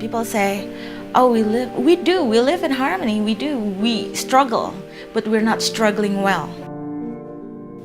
people say, "Oh, we live in harmony. We struggle, but we're not struggling well."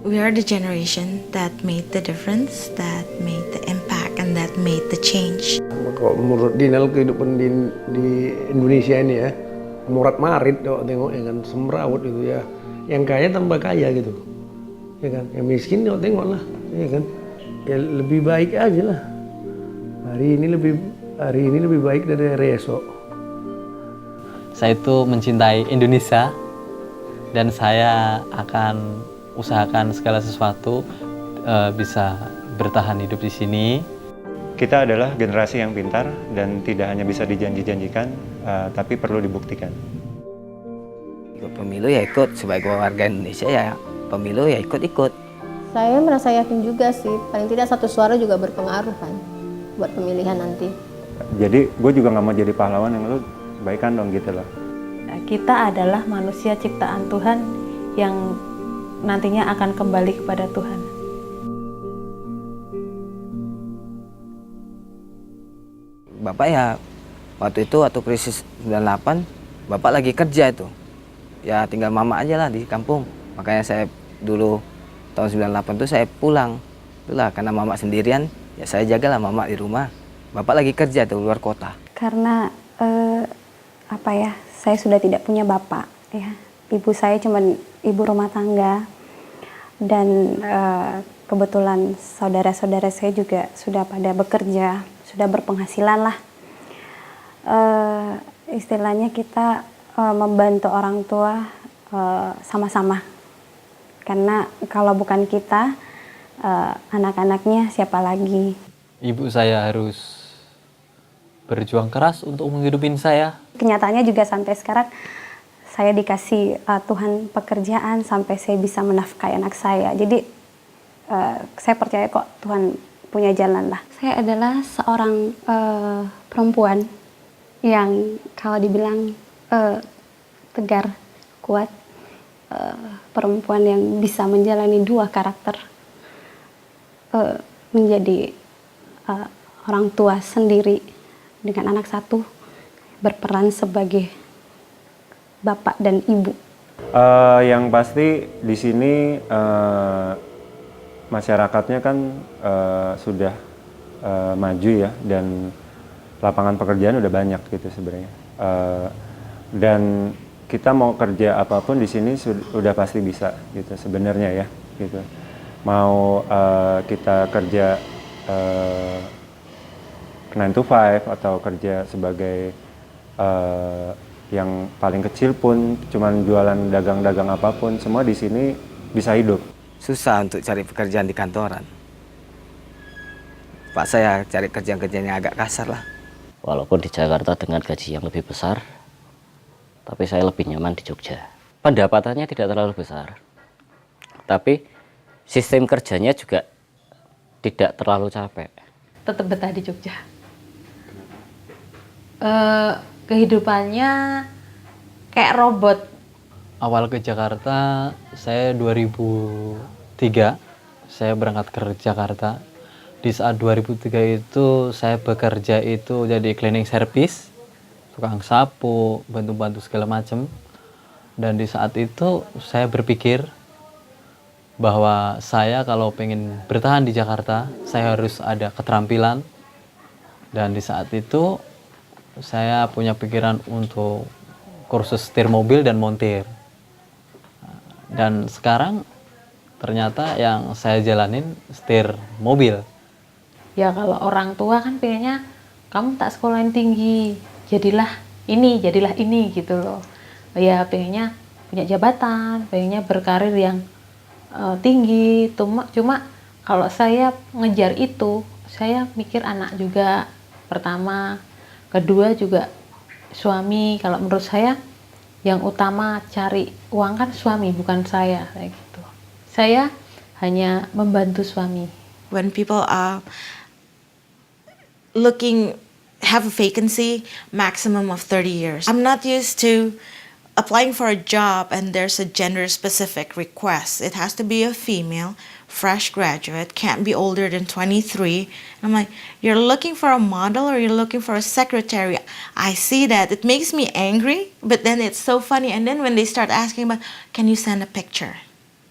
We are the generation that made the difference, that made the impact, and that made the change. Kalau menurut Dinal, kehidupan di Indonesia ini ya, murat marit kalau tengok ya kan, semrawut gitu ya. Yang kaya tambah kaya gitu, ya kan. Yang miskin kalau tengok lah, ya kan. Ya lebih baik aja lah. Hari ini lebih baik dari hari esok. Saya itu mencintai Indonesia dan saya akan usahakan segala sesuatu bisa bertahan hidup di sini. Kita adalah generasi yang pintar dan tidak hanya bisa dijanji-janjikan, tapi perlu dibuktikan. Ikut pemilu ya ikut, sebagai warga Indonesia ya pemilu ya ikut-ikut. Saya merasa yakin juga sih, paling tidak satu suara juga berpengaruh kan buat pemilihan nanti. Jadi gue juga nggak mau jadi pahlawan yang lu baikan dong gitu loh. Kita adalah manusia ciptaan Tuhan yang nantinya akan kembali kepada Tuhan. Bapak ya waktu itu waktu krisis 98, Bapak lagi kerja itu. Ya tinggal mama aja lah di kampung. Makanya saya dulu tahun 98 itu saya pulang. Itulah karena mama sendirian, ya saya jagalah mama di rumah. Bapak lagi kerja tuh luar kota. Karena saya sudah tidak punya bapak ya. Ibu saya cuma ibu rumah tangga dan kebetulan saudara-saudara saya juga sudah pada bekerja, sudah berpenghasilan lah. Istilahnya kita membantu orang tua sama-sama. Karena kalau bukan kita, anak-anaknya siapa lagi? Ibu saya harus berjuang keras untuk menghidupin saya. Kenyataannya juga sampai sekarang saya dikasih Tuhan pekerjaan sampai saya bisa menafkahi anak saya. Jadi saya percaya kok Tuhan punya jalan lah. Saya adalah seorang perempuan yang kalau dibilang tegar, kuat, perempuan yang bisa menjalani dua karakter, menjadi orang tua sendiri dengan anak satu, berperan sebagai bapak dan ibu. Yang pasti di sini masyarakatnya kan sudah maju ya, dan lapangan pekerjaan udah banyak gitu sebenarnya. Dan kita mau kerja apapun di sini sudah pasti bisa gitu sebenarnya ya gitu. Mau kita kerja 9 to 5 atau kerja sebagai yang paling kecil pun, cuman jualan dagang-dagang apapun, semua di sini bisa hidup. Susah untuk cari pekerjaan di kantoran. Pak saya cari kerjaan-kerjaan yang agak kasar lah. Walaupun di Jakarta dengan gaji yang lebih besar, tapi saya lebih nyaman di Jogja. Pendapatannya tidak terlalu besar, tapi sistem kerjanya juga tidak terlalu capek. Tetap betah di Jogja. Kehidupannya kayak robot. Awal ke Jakarta, saya 2003, saya berangkat ke Jakarta. Di saat 2003 itu saya bekerja itu jadi cleaning service, tukang sapu, bantu-bantu segala macam. Dan di saat itu saya berpikir bahwa saya kalau pengen bertahan di Jakarta, saya harus ada keterampilan. Dan di saat itu saya punya pikiran untuk kursus setir mobil dan montir. Dan sekarang ternyata yang saya jalanin setir mobil. Ya kalau orang tua kan pengennya kamu tak sekolah yang tinggi, jadilah ini gitu loh. Ya pengennya punya jabatan, pengennya berkarir yang tinggi. Cuma kalau saya ngejar itu, saya mikir anak juga pertama, kedua juga suami. Kalau menurut saya yang utama cari uang kan suami, bukan saya kayak gitu. Saya hanya membantu suami. When people are have a vacancy maximum of 30 years. I'm not used to applying for a job and there's a gender specific request. It has to be a female, fresh graduate, can't be older than 23. I'm like, you're looking for a model or you're looking for a secretary? I see that. It makes me angry, but then it's so funny. And then when they start asking about, can you send a picture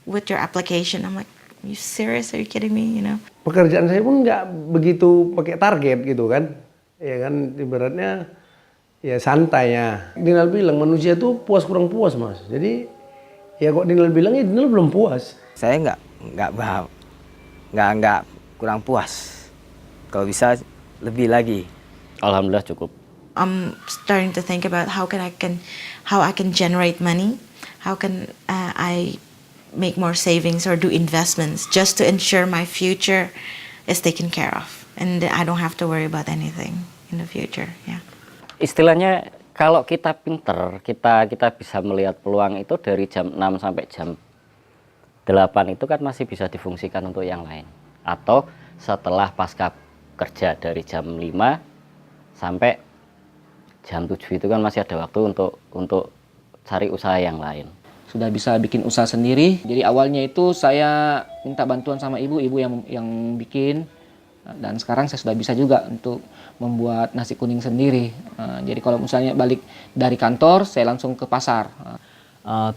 with your application? I'm like, are you serious? Are you kidding me? You know? Pekerjaan saya pun nggak begitu pakai target gitu kan. Ya kan, ibaratnya ya santai ya. Dinal bilang manusia tuh puas kurang puas, Mas. Jadi ya kok Dinal bilang ya Dinal belum puas. Saya nggak kurang puas. Kalau bisa lebih lagi. Alhamdulillah cukup. I'm starting to think about how I can generate money, how can I make more savings or do investments just to ensure my future is taken care of and I don't have to worry about anything in the future. Yeah. Istilahnya kalau kita pinter, kita bisa melihat peluang itu dari jam 6 sampai jam 8 itu kan masih bisa difungsikan untuk yang lain. Atau setelah pasca kerja dari jam 5 sampai jam 7 itu kan masih ada waktu untuk cari usaha yang lain. Sudah bisa bikin usaha sendiri. Jadi awalnya itu saya minta bantuan sama ibu yang bikin. Dan sekarang saya sudah bisa juga untuk membuat nasi kuning sendiri. Jadi kalau misalnya balik dari kantor, saya langsung ke pasar.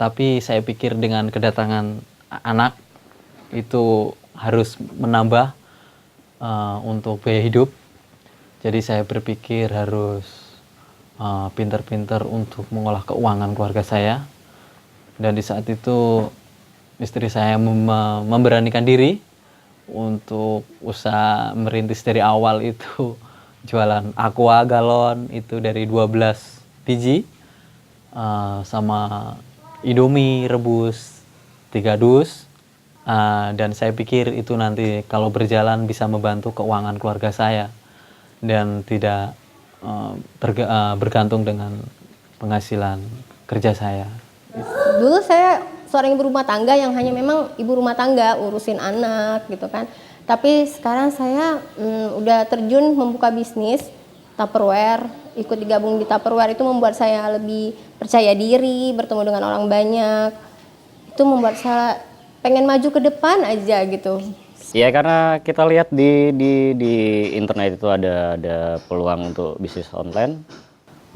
Tapi saya pikir dengan kedatangan anak itu harus menambah untuk biaya hidup. Jadi saya berpikir harus pintar-pintar untuk mengolah keuangan keluarga saya. Dan di saat itu istri saya memberanikan diri untuk usaha merintis dari awal itu jualan aqua galon itu dari 12 biji sama Indomie rebus 3 dus dan saya pikir itu nanti kalau berjalan bisa membantu keuangan keluarga saya dan tidak bergantung dengan penghasilan kerja saya. Dulu saya seorang ibu rumah tangga yang hanya memang ibu rumah tangga, urusin anak gitu kan. Tapi sekarang saya udah terjun membuka bisnis Tupperware, ikut digabung di Tupperware itu membuat saya lebih percaya diri, bertemu dengan orang banyak. Itu membuat saya pengen maju ke depan aja gitu. Ya karena kita lihat di internet itu ada peluang untuk bisnis online.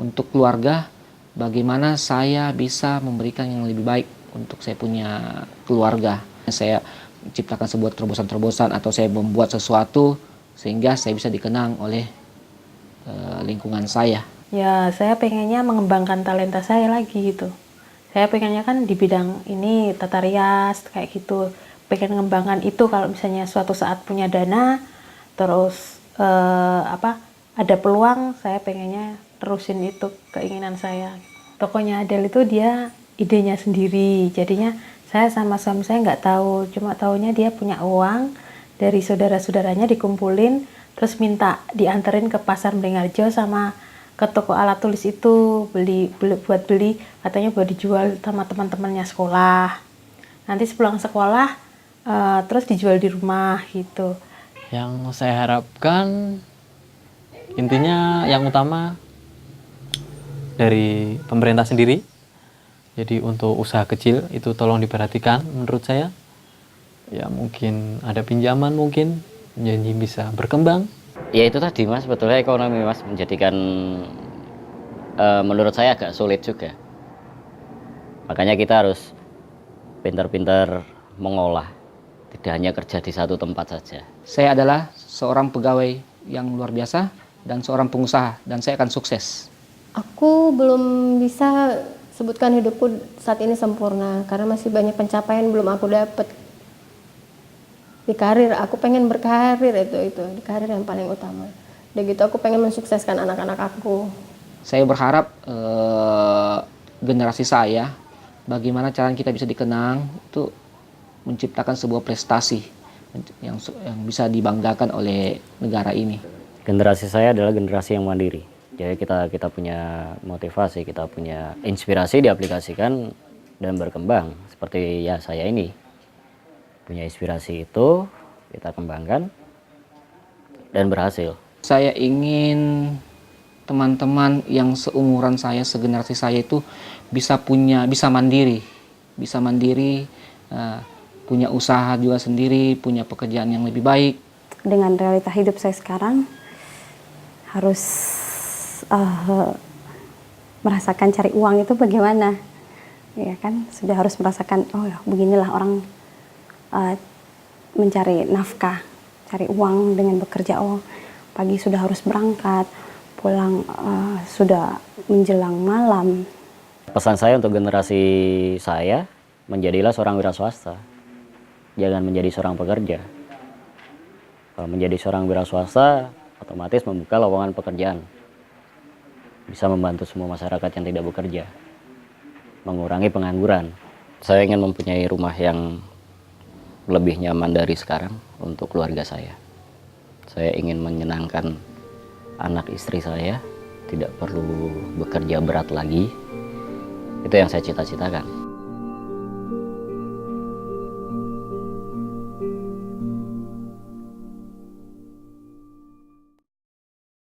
Untuk keluarga, bagaimana saya bisa memberikan yang lebih baik untuk saya punya keluarga. Saya menciptakan sebuah terobosan-terobosan atau saya membuat sesuatu sehingga saya bisa dikenang oleh lingkungan saya. Ya saya pengennya mengembangkan talenta saya lagi gitu. Saya pengennya kan di bidang ini tata rias kayak gitu. Pengen mengembangkan itu kalau misalnya suatu saat punya dana terus ada peluang, saya pengennya terusin itu keinginan saya. Tokonya Adele itu dia idenya sendiri, jadinya saya sama suami saya nggak tahu, cuma taunya dia punya uang dari saudara-saudaranya dikumpulin terus minta dianterin ke pasar Beringharjo sama ke toko alat tulis itu buat beli katanya buat dijual sama teman-temannya sekolah. Nanti sepulang sekolah terus dijual di rumah gitu. Yang saya harapkan intinya yang utama dari pemerintah sendiri. Jadi untuk usaha kecil itu tolong diperhatikan menurut saya. Ya mungkin ada pinjaman mungkin jadi bisa berkembang. Ya itu tadi Mas, sebetulnya ekonomi Mas menjadikan menurut saya agak sulit juga. Makanya kita harus pintar-pintar mengolah. Tidak hanya kerja di satu tempat saja. Saya adalah seorang pegawai yang luar biasa dan seorang pengusaha dan saya akan sukses. Aku belum bisa sebutkan hidupku saat ini sempurna karena masih banyak pencapaian belum aku dapat. Di karir aku pengen berkarir itu di karir yang paling utama. Dan gitu aku pengen mensukseskan anak-anak aku. Saya berharap generasi saya bagaimana cara kita bisa dikenang itu menciptakan sebuah prestasi yang bisa dibanggakan oleh negara ini. Generasi saya adalah generasi yang mandiri. Jadi kita punya motivasi, kita punya inspirasi diaplikasikan dan berkembang. Seperti ya saya ini punya inspirasi itu kita kembangkan dan berhasil. Saya ingin teman-teman yang seumuran saya, segenerasi saya itu bisa mandiri, punya usaha juga sendiri, punya pekerjaan yang lebih baik. Dengan realita hidup saya sekarang harus merasakan cari uang itu bagaimana, ya kan? Sudah harus merasakan, oh ya beginilah orang mencari nafkah, cari uang dengan bekerja. Oh pagi sudah harus berangkat, pulang sudah menjelang malam. Pesan saya untuk generasi saya, menjadilah seorang wira swasta. Jangan menjadi seorang pekerja. Kalau menjadi seorang wira swasta, otomatis membuka lowongan pekerjaan. Bisa membantu semua masyarakat yang tidak bekerja. Mengurangi pengangguran. Saya ingin mempunyai rumah yang lebih nyaman dari sekarang untuk keluarga saya. Saya ingin menyenangkan anak istri saya, tidak perlu bekerja berat lagi. Itu yang saya cita-citakan.